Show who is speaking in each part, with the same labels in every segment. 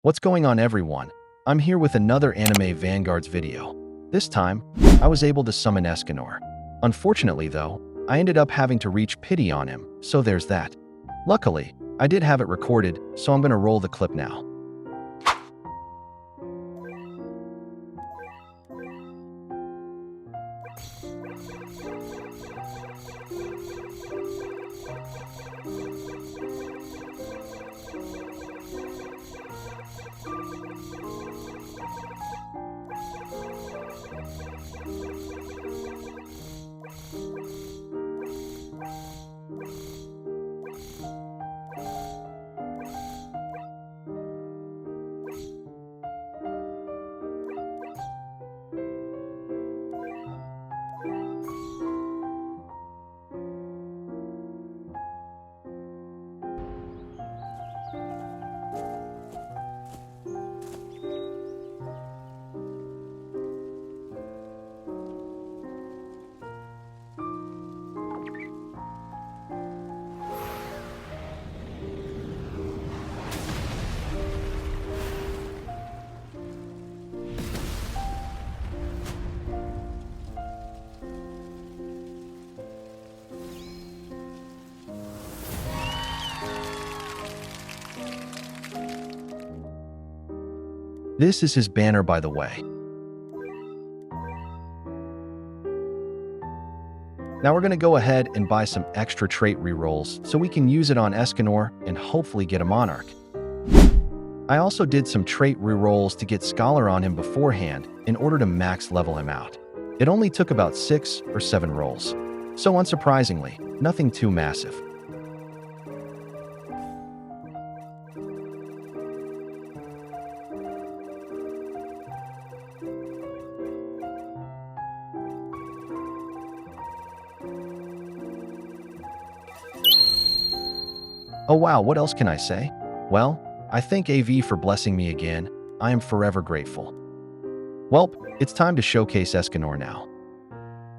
Speaker 1: What's going on, everyone? I'm here with another Anime Vanguards video. This time, I was able to summon Escanor. Unfortunately though, I ended up having to reach pity on him, so there's that. Luckily, I did have it recorded, so I'm gonna roll the clip now. This is his banner, by the way. Now we're going to go ahead and buy some extra trait rerolls so we can use it on Escanor and hopefully get a Monarch. I also did some trait rerolls to get Scholar on him beforehand in order to max level him out. It only took about 6 or 7 rolls. So unsurprisingly, nothing too massive. Oh wow, what else can I say? Well, I thank AV for blessing me again. I am forever grateful. Welp, it's time to showcase Escanor now.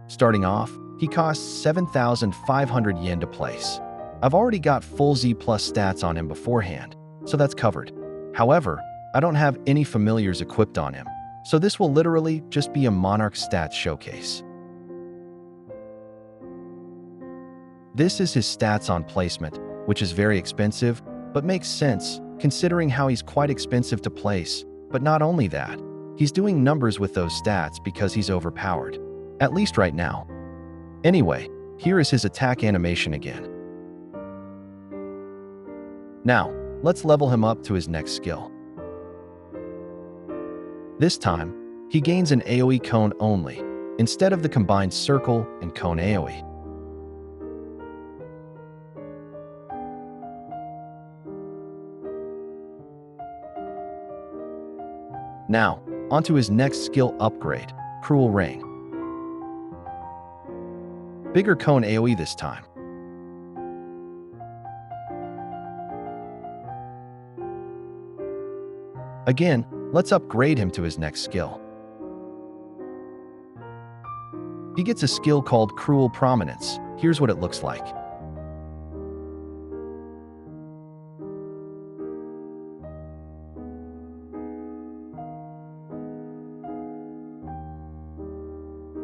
Speaker 1: Starting off, he costs 7,500 yen to place. I've already got full Z plus stats on him beforehand, so that's covered. However, I don't have any familiars equipped on him, so this will literally just be a Monarch stats showcase. This is his stats on placement, which is very expensive, but makes sense considering how he's quite expensive to place. But not only that, he's doing numbers with those stats because he's overpowered, at least right now. Anyway, here is his attack animation again. Now, let's level him up to his next skill. This time, he gains an AoE cone only, instead of the combined circle and cone AoE. Now, onto his next skill upgrade, Cruel Ring. Bigger cone AoE this time. Again, let's upgrade him to his next skill. He gets a skill called Cruel Prominence. Here's what it looks like.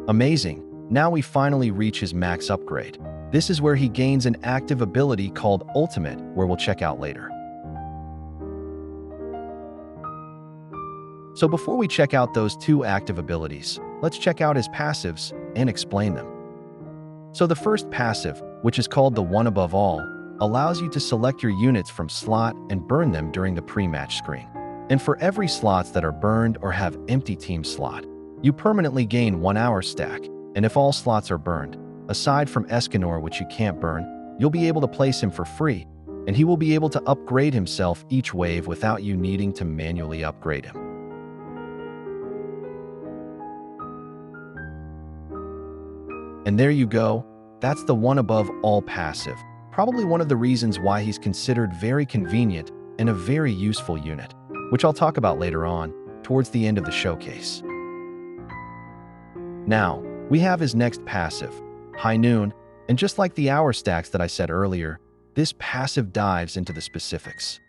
Speaker 1: Amazing! Now we finally reach his max upgrade. This is where he gains an active ability called Ultimate, where we'll check out later. So before we check out those 2 active abilities, let's check out his passives and explain them. So the first passive, which is called the One Above All, allows you to select your units from slot and burn them during the pre-match screen. And for every slots that are burned or have empty team slot, you permanently gain 1 hour stack, and if all slots are burned, aside from Escanor, which you can't burn, you'll be able to place him for free, and he will be able to upgrade himself each wave without you needing to manually upgrade him. And there you go, that's the One Above All passive, probably one of the reasons why he's considered very convenient and a very useful unit, which I'll talk about later on, towards the end of the showcase. Now, we have his next passive, High Noon, and just like the hour stacks that I said earlier, this passive dives into the specifics.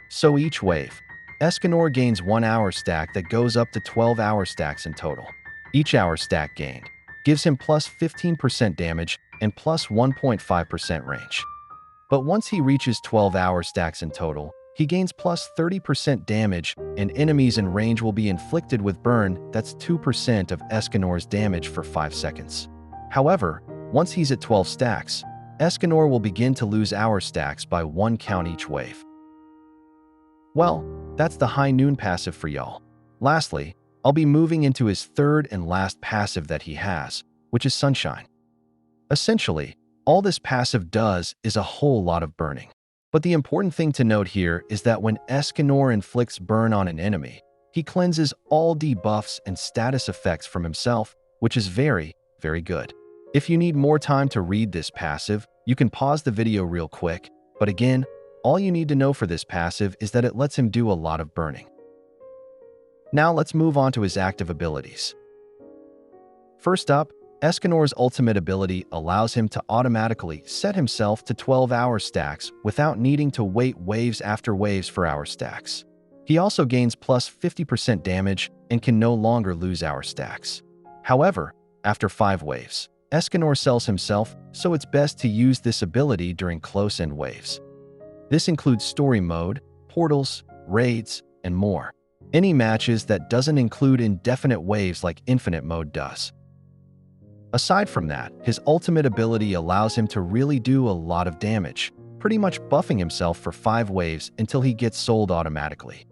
Speaker 1: So each wave, Escanor gains 1 hour stack that goes up to 12 hour stacks in total. Each hour stack gained gives him plus 15% damage and plus 1.5% range. But once he reaches 12 hour stacks in total, he gains plus 30% damage, and enemies in range will be inflicted with burn that's 2% of Escanor's damage for 5 seconds. However, once he's at 12 stacks, Escanor will begin to lose hour stacks by 1 count each wave. Well, that's the High Noon passive for y'all. Lastly, I'll be moving into his third and last passive that he has, which is Sunshine. Essentially, all this passive does is a whole lot of burning. But the important thing to note here is that when Escanor inflicts burn on an enemy, he cleanses all debuffs and status effects from himself, which is very, very good. If you need more time to read this passive, you can pause the video real quick, but again, all you need to know for this passive is that it lets him do a lot of burning. Now let's move on to his active abilities. First up, Escanor's ultimate ability allows him to automatically set himself to 12 hour stacks without needing to wait waves after waves for hour stacks. He also gains plus 50% damage and can no longer lose hour stacks. However, after 5 waves, Escanor sells himself, so it's best to use this ability during close-end waves. This includes story mode, portals, raids, and more. Any matches that doesn't include indefinite waves like infinite mode does. Aside from that, his ultimate ability allows him to really do a lot of damage, pretty much buffing himself for 5 waves until he gets sold automatically.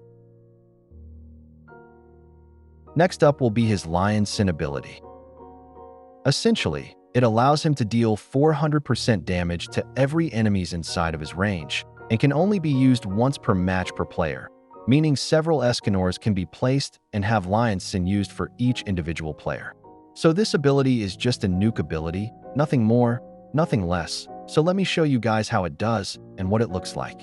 Speaker 1: Next up will be his Lion Sin ability. Essentially, it allows him to deal 400% damage to every enemies inside of his range, and can only be used once per match per player, meaning several Escanors can be placed and have Lion Sin used for each individual player. So this ability is just a nuke ability, nothing more, nothing less. So let me show you guys how it does and what it looks like.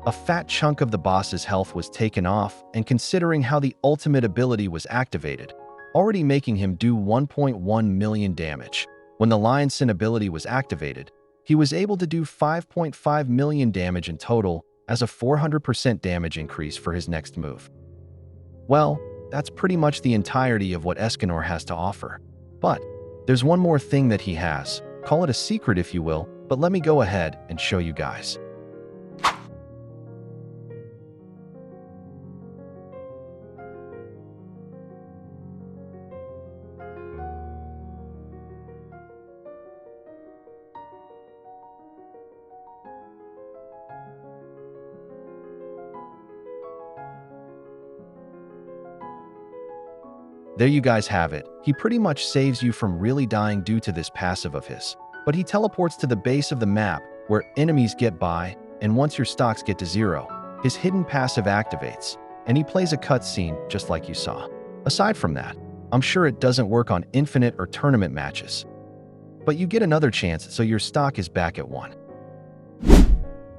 Speaker 1: A fat chunk of the boss's health was taken off, and considering how the ultimate ability was activated, already making him do 1.1 million damage. When the Lion Sin ability was activated, he was able to do 5.5 million damage in total as a 400% damage increase for his next move. Well, that's pretty much the entirety of what Escanor has to offer. But there's one more thing that he has. Call it a secret if you will, but let me go ahead and show you guys. There you guys have it. He pretty much saves you from really dying due to this passive of his. But he teleports to the base of the map where enemies get by, and once your stocks get to 0, his hidden passive activates, and he plays a cutscene just like you saw. Aside from that, I'm sure it doesn't work on infinite or tournament matches. But you get another chance, so your stock is back at 1.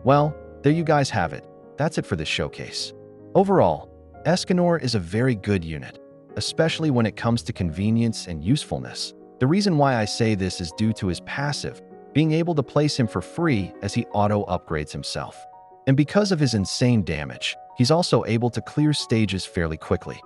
Speaker 1: Well, there you guys have it. That's it for this showcase. Overall, Escanor is a very good unit, especially when it comes to convenience and usefulness. The reason why I say this is due to his passive, being able to place him for free as he auto-upgrades himself. And because of his insane damage, he's also able to clear stages fairly quickly.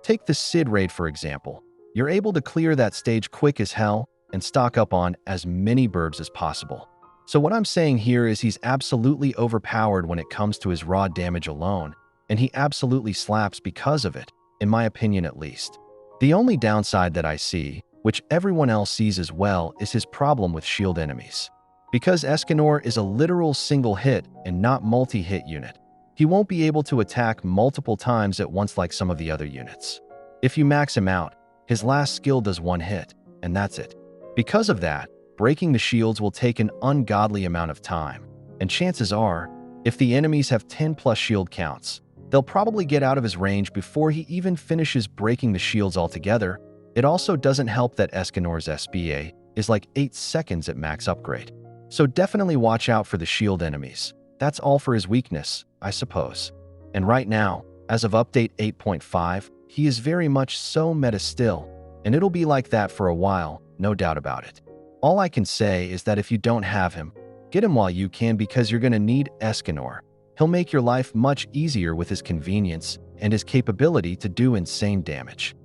Speaker 1: Take the Sid raid for example. You're able to clear that stage quick as hell and stock up on as many burbs as possible. So what I'm saying here is he's absolutely overpowered when it comes to his raw damage alone, and he absolutely slaps because of it, in my opinion at least. The only downside that I see, which everyone else sees as well, is his problem with shield enemies. Because Escanor is a literal single hit and not multi-hit unit, he won't be able to attack multiple times at once like some of the other units. If you max him out, his last skill does 1 hit, and that's it. Because of that, breaking the shields will take an ungodly amount of time, and chances are, if the enemies have 10 plus shield counts, they'll probably get out of his range before he even finishes breaking the shields altogether. It also doesn't help that Escanor's SBA is like 8 seconds at max upgrade. So definitely watch out for the shield enemies. That's all for his weakness, I suppose. And right now, as of update 8.5, he is very much so meta still. and it'll be like that for a while, no doubt about it. All I can say is that if you don't have him, get him while you can because you're going to need Escanor. He'll make your life much easier with his convenience and his capability to do insane damage.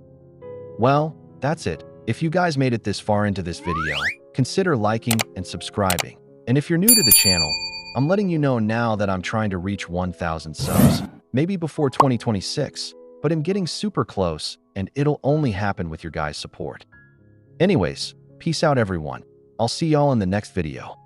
Speaker 1: Well, that's it. If you guys made it this far into this video, consider liking and subscribing. And if you're new to the channel, I'm letting you know now that I'm trying to reach 1,000 subs, maybe before 2026, but I'm getting super close, and it'll only happen with your guys' support. Anyways, peace out everyone. I'll see y'all in the next video.